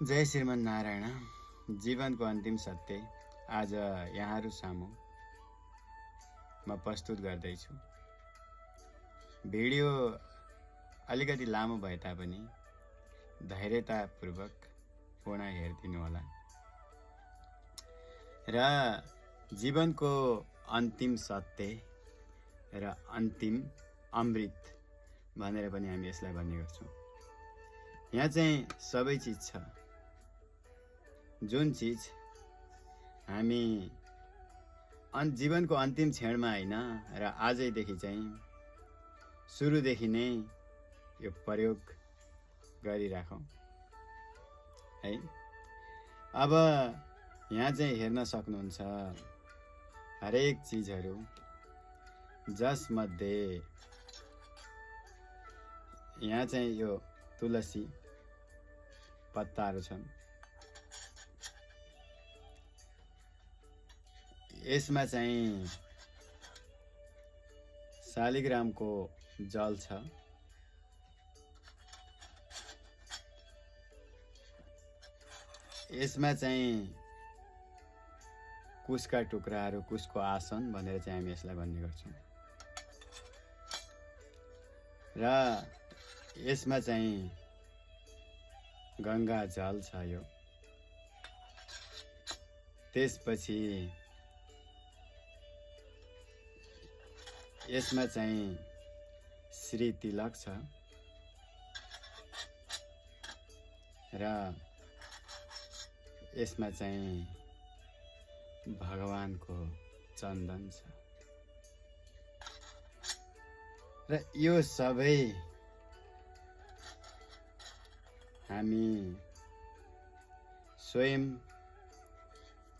जय श्रीमन नारायण। जीवनको अन्तिम सत्य आज यहाँहरू सामु म प्रस्तुत गर्दैछु। भिडियो अलिकति लामो भए तापनि धैर्यतापूर्वक पूर्ण हेरिदिनु होला। र जीवनको अन्तिम सत्य र अन्तिम अमृत भनेर पनि हामी यसलाई भन्ने गर्छौँ। यहाँ चाहिँ सबै चिज छ, जुन चिज हामी जीवनको अन्तिम क्षणमा होइन र आजैदेखि चाहिँ सुरुदेखि नै यो प्रयोग गरिराखौँ है। अब यहाँ चाहिँ हेर्न सक्नुहुन्छ हरेक चिजहरू, जसमध्ये यहाँ चाहिँ यो तुलसी पत्ताहरू छन्। यसमा चाहिँ शालिग्रामको जल छ। यसमा चाहिँ कुशका टुक्राहरू, कुशको आसन भनेर चाहिँ हामी यसलाई भन्ने गर्छौँ। र यसमा चाहिँ गङ्गा जल छ। यो त्यसपछि यसमा चाहिँ श्री तिलक छ र यसमा चाहिँ भगवानको चन्दन छ। र यो सबै हामी स्वयं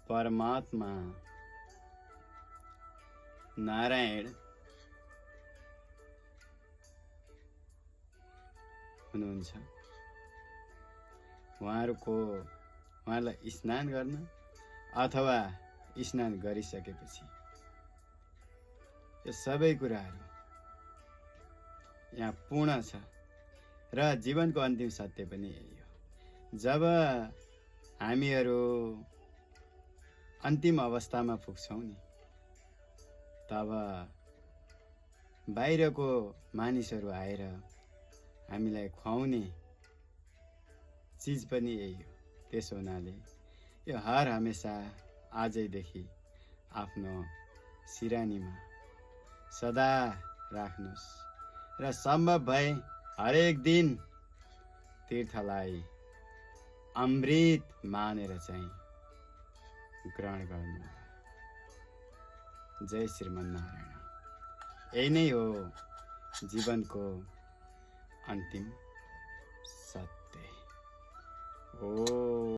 परमात्मा नारायण हुनुहुन्छ। उहाँलाई स्नान गर्न अथवा स्नान गरिसकेपछि यो सबै कुराहरू यहाँ पूर्ण छ। र जीवनको अन्तिम सत्य पनि यही हो। जब हामीहरू अन्तिम अवस्थामा पुग्छौँ नि, तब बाहिरको मानिसहरू आएर हामीलाई खुवाउने चिज पनि यही हो। त्यसो हुनाले यो हर हमेसा आजैदेखि आफ्नो सिरानीमा सदा राख्नुहोस् र सम्भव भए हरेक दिन तीर्थलाई अमृत मानेर चाहिँ ग्रहण गर्नु। जय श्रीमन्नारायण। यही नै हो जीवनको अन्तिम सत्य। ओ